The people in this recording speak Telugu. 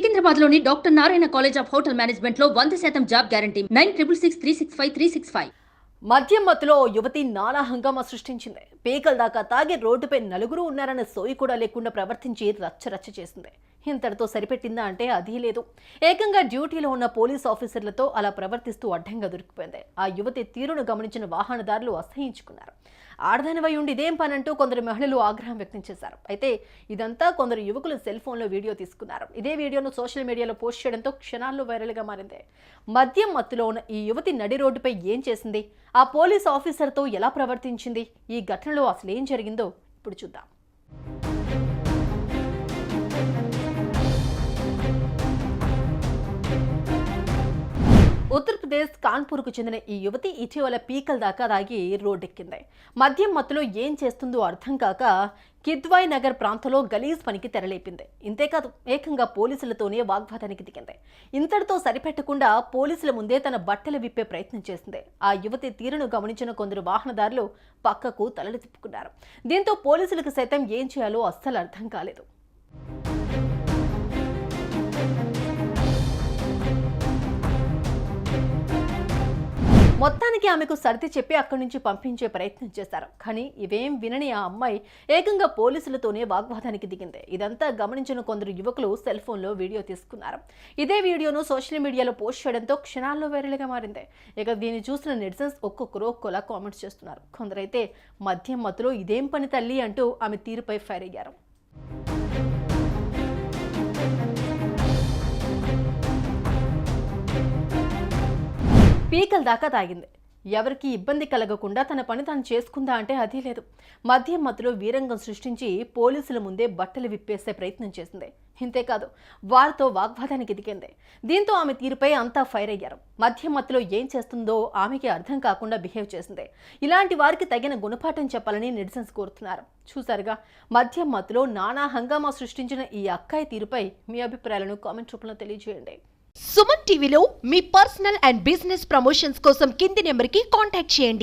సికింద్రాబాద్లోని doctor Narayana college of hotel మేనేజ్మెంట్లో 100% జాబ్ గ్యారంటీ 966365 మద్యం మత్తులో యువతి నానా హంగామా సృష్టించింది. పీకల దాకా తాగి రోడ్డుపై నలుగురు ఉన్నారన్న సోయి కూడా లేకుండా ప్రవర్తించి రచ్చరచ్చ చేసింది. ఇంతటితో సరిపెట్టిందా అంటే అదీ లేదు. ఏకంగా డ్యూటీలో ఉన్న పోలీస్ ఆఫీసర్లతో అలా ప్రవర్తిస్తూ అడ్డంగా దొరికిపోయింది. ఆ యువతి తీరును గమనించిన వాహనదారులు అసహించుకున్నారు. ఆడదానివై ఉండి ఇదేం పనంటూ కొందరు మహిళలు ఆగ్రహం వ్యక్తం చేశారు. అయితే ఇదంతా కొందరు యువకులు సెల్ ఫోన్లో వీడియో తీసుకున్నారు. ఇదే వీడియోను సోషల్ మీడియాలో పోస్ట్ చేయడంతో క్షణాల్లో వైరల్గా మారింది. మద్యం మత్తులో ఉన్న ఈ యువతి నడి రోడ్డుపై ఏం చేసింది, ఆ పోలీస్ ఆఫీసర్తో ఎలా ప్రవర్తించింది, ఈ ఘటనలో అసలు ఏం జరిగిందో ఇప్పుడు చూద్దాం. ఉత్తరప్రదేశ్ కాన్పూర్కు చెందిన ఈ యువతి ఇటీవల పీకల దాకా దాగి రోడ్డెక్కింది. మద్యం మత్తులో ఏం చేస్తుందో అర్థం కాక కిద్వాయ్ నగర్ ప్రాంతంలో గలీజ్ పనికి తెరలేపింది. ఇంతేకాదు ఏకంగా పోలీసులతోనే వాగ్వాదానికి దిగింది. ఇంతటితో సరిపెట్టకుండా పోలీసుల ముందే తన బట్టలు విప్పే ప్రయత్నం చేసింది. ఆ యువతి తీరును గమనించిన కొందరు వాహనదారులు పక్కకు తలలు తిప్పుకున్నారు. దీంతో పోలీసులకు సైతం ఏం చేయాలో అస్సలు అర్థం కాలేదు. మొత్తానికి ఆమెకు సర్ది చెప్పి అక్కడి నుంచి పంపించే ప్రయత్నం చేశారు. కానీ ఇవేం వినని ఆ అమ్మాయి ఏకంగా పోలీసులతోనే వాగ్వాదానికి దిగింది. ఇదంతా గమనించిన కొందరు యువకులు సెల్ ఫోన్లో వీడియో తీసుకున్నారు. ఇదే వీడియోను సోషల్ మీడియాలో పోస్ట్ చేయడంతో క్షణాల్లో వైరల్గా మారింది. ఇక దీన్ని చూసిన నెటిజన్స్ ఒక్కొక్కరు ఒక్కోలా కామెంట్స్ చేస్తున్నారు. కొందరైతే మద్యం మత్తులో ఇదేం పని తల్లి అంటూ ఆమె తీరుపై ఫైర్ అయ్యారు. పీకల దాకా తాగింది. ఎవరికి ఇబ్బంది కలగకుండా తన పని తాను చేసుకుందా అంటే అదీ లేదు. మద్యం మత్తులో వీరంగం సృష్టించి పోలీసుల ముందే బట్టలు విప్పేసే ప్రయత్నం చేసింది. ఇంతేకాదు వారితో వాగ్వాదానికి దిగింది. దీంతో ఆమె తీరుపై అంతా ఫైర్ అయ్యారు. మద్యం మత్తులో ఏం చేస్తుందో ఆమెకి అర్థం కాకుండా బిహేవ్ చేసింది. ఇలాంటి వారికి తగిన గుణపాఠం చెప్పాలని నెటిజన్స్ కోరుతున్నారు. చూసారుగా, మద్యం మత్తులో నానా హంగామా సృష్టించిన ఈ అక్కాయి తీరుపై మీ అభిప్రాయాలను కామెంట్ రూపంలో తెలియజేయండి. సుమన్ టీవీలో మీ పర్సనల్ అండ్ బిజినెస్ ప్రమోషన్స్ కోసం కింది నెంబర్కి కాంటాక్ట్ చేయండి.